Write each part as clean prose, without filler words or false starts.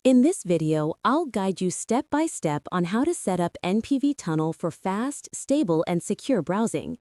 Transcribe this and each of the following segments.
In this video, I'll guide you step by step on how to set up NPV Tunnel for fast, stable, and secure browsing.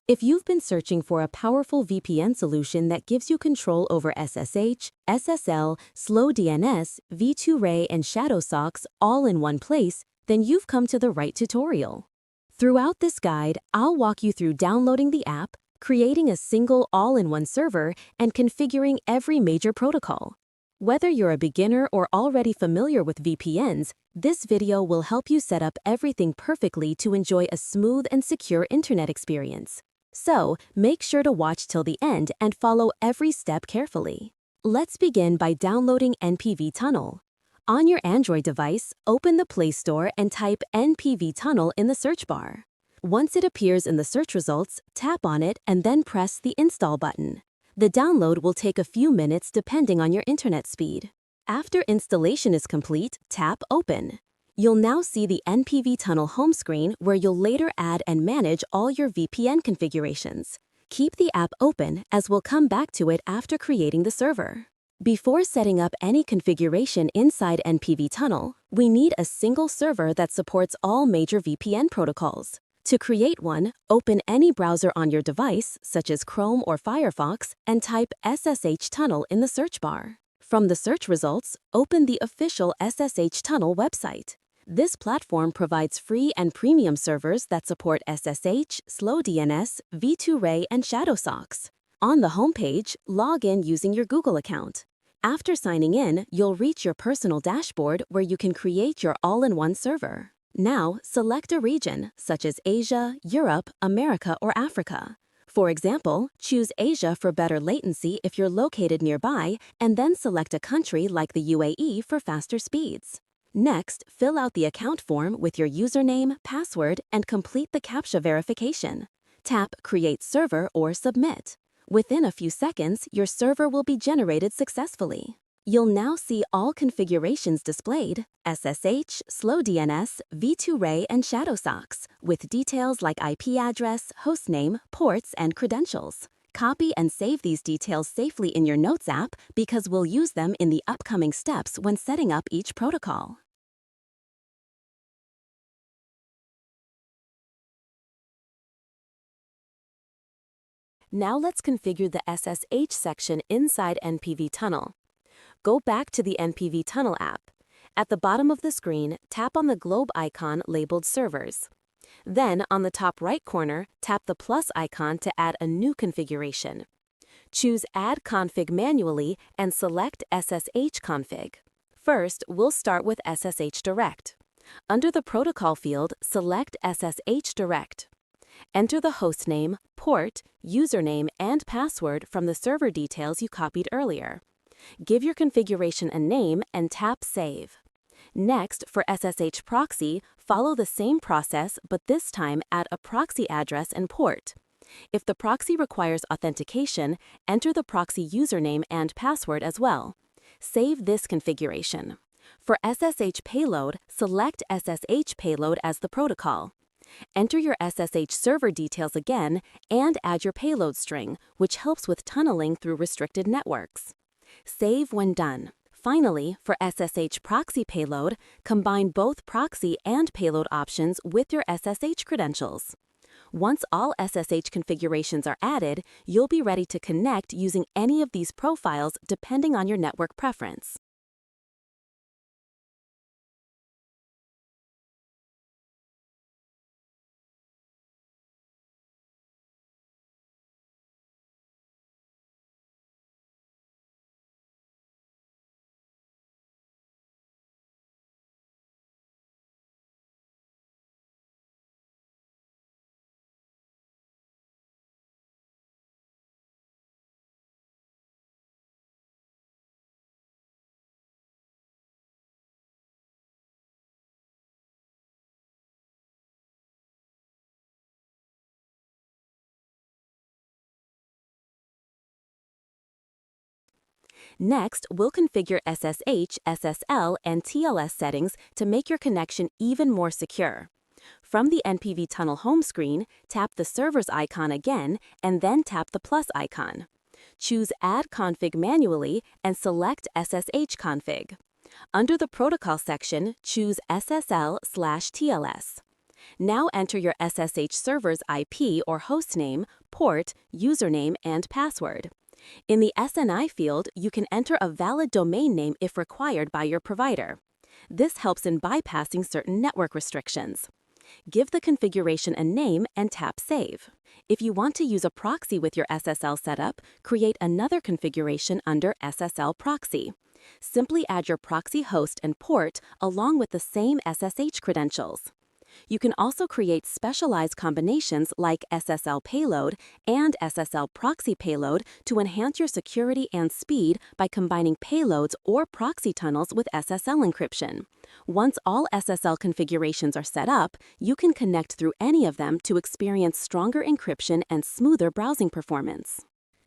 If you've been searching for a powerful VPN solution that gives you control over SSH, SSL, slow DNS, V2Ray, and Shadowsocks all in one place, then you've come to the right tutorial. Throughout this guide, I'll walk you through downloading the app, creating a single all-in-one server, and configuring every major protocol. Whether you're a beginner or already familiar with VPNs, this video will help you set up everything perfectly to enjoy a smooth and secure internet experience. So, make sure to watch till the end and follow every step carefully. Let's begin by downloading NPV Tunnel. On your Android device, open the Play Store and type NPV Tunnel in the search bar. Once it appears in the search results, tap on it and then press the Install button. The download will take a few minutes depending on your internet speed. After installation is complete, tap Open. You'll now see the NPV Tunnel home screen where you'll later add and manage all your VPN configurations. Keep the app open as we'll come back to it after creating the server. Before setting up any configuration inside NPV Tunnel, we need a single server that supports all major VPN protocols. To create one, open any browser on your device, such as Chrome or Firefox, and type SSH Tunnel in the search bar. From the search results, open the official SSH Tunnel website. This platform provides free and premium servers that support SSH, slow DNS, V2Ray, and Shadowsocks. On the homepage, log in using your Google account. After signing in, you'll reach your personal dashboard where you can create your all-in-one server. Now, select a region, such as Asia, Europe, America, or Africa. For example, choose Asia for better latency if you're located nearby, and then select a country like the UAE for faster speeds. Next, fill out the account form with your username, password, and complete the CAPTCHA verification. Tap Create Server or Submit. Within a few seconds, your server will be generated successfully. You'll now see all configurations displayed: SSH, slow DNS, V2Ray, and Shadowsocks, with details like IP address, hostname, ports, and credentials. Copy and save these details safely in your Notes app because we'll use them in the upcoming steps when setting up each protocol. Now let's configure the SSH section inside NPV Tunnel. Go back to the NPV Tunnel app. At the bottom of the screen, tap on the globe icon labeled Servers. Then, on the top right corner, tap the plus icon to add a new configuration. Choose Add Config manually and select SSH config. First, we'll start with SSH Direct. Under the protocol field, select SSH Direct. Enter the hostname, port, username, and password from the server details you copied earlier. Give your configuration a name and tap Save. Next, for SSH proxy, follow the same process, but this time add a proxy address and port. If the proxy requires authentication, enter the proxy username and password as well. Save this configuration. For SSH payload, select SSH payload as the protocol. Enter your SSH server details again and add your payload string, which helps with tunneling through restricted networks. Save when done. Finally, for SSH proxy payload, combine both proxy and payload options with your SSH credentials. Once all SSH configurations are added, you'll be ready to connect using any of these profiles depending on your network preference. Next, we'll configure SSH, SSL, and TLS settings to make your connection even more secure. From the NPV Tunnel home screen, tap the Servers icon again, and then tap the plus icon. Choose Add Config manually and select SSH config. Under the Protocol section, choose SSL/TLS. Now enter your SSH server's IP or hostname, port, username, and password. In the SNI field, you can enter a valid domain name if required by your provider. This helps in bypassing certain network restrictions. Give the configuration a name and tap Save. If you want to use a proxy with your SSL setup, create another configuration under SSL Proxy. Simply add your proxy host and port along with the same SSH credentials. You can also create specialized combinations like SSL Payload and SSL Proxy Payload to enhance your security and speed by combining payloads or proxy tunnels with SSL encryption. Once all SSL configurations are set up, you can connect through any of them to experience stronger encryption and smoother browsing performance.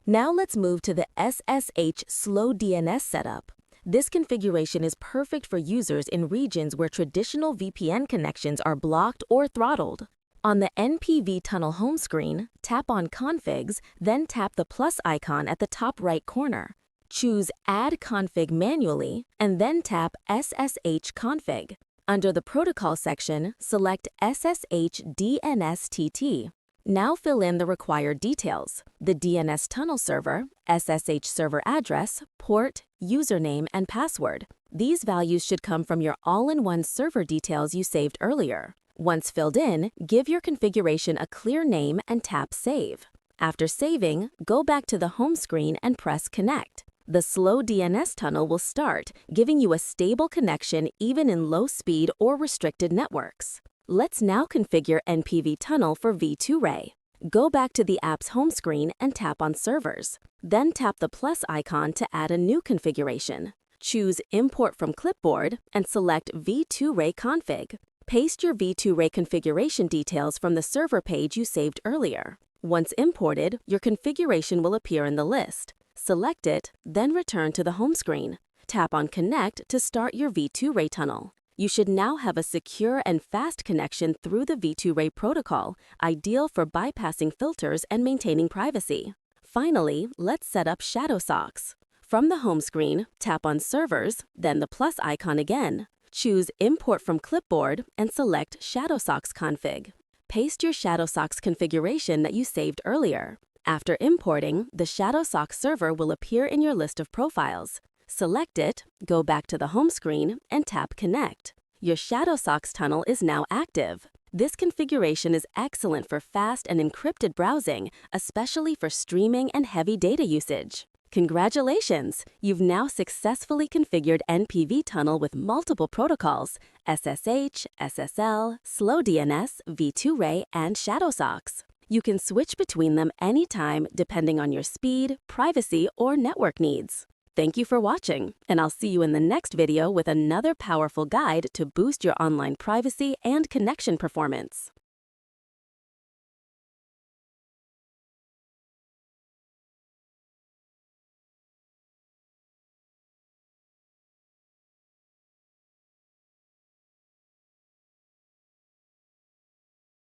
Now let's move to the SSH Slow DNS setup. This configuration is perfect for users in regions where traditional VPN connections are blocked or throttled. On the NPV Tunnel home screen, tap on Configs, then tap the plus icon at the top right corner. Choose Add Config manually, and then tap SSH Config. Under the Protocol section, select SSH DNS-TT. Now fill in the required details: the DNS tunnel server, SSH server address, port, username, and password. These values should come from your all-in-one server details you saved earlier. Once filled in, give your configuration a clear name and tap Save. After saving, go back to the home screen and press Connect. The slow DNS tunnel will start, giving you a stable connection even in low-speed or restricted networks. Let's now configure NPV Tunnel for V2Ray. Go back to the app's home screen and tap on Servers. Then tap the plus icon to add a new configuration. Choose Import from Clipboard and select V2Ray Config. Paste your V2Ray configuration details from the server page you saved earlier. Once imported, your configuration will appear in the list. Select it, then return to the home screen. Tap on Connect to start your V2Ray tunnel. You should now have a secure and fast connection through the V2Ray protocol, ideal for bypassing filters and maintaining privacy. Finally, let's set up Shadowsocks. From the home screen, tap on Servers, then the plus icon again. Choose Import from Clipboard and select Shadowsocks Config. Paste your Shadowsocks configuration that you saved earlier. After importing, the Shadowsocks server will appear in your list of profiles. Select it, go back to the home screen, and tap Connect. Your Shadowsocks tunnel is now active. This configuration is excellent for fast and encrypted browsing, especially for streaming and heavy data usage. Congratulations! You've now successfully configured NPV Tunnel with multiple protocols: SSH, SSL, Slow DNS, V2Ray, and Shadowsocks. You can switch between them anytime depending on your speed, privacy, or network needs. Thank you for watching, and I'll see you in the next video with another powerful guide to boost your online privacy and connection performance.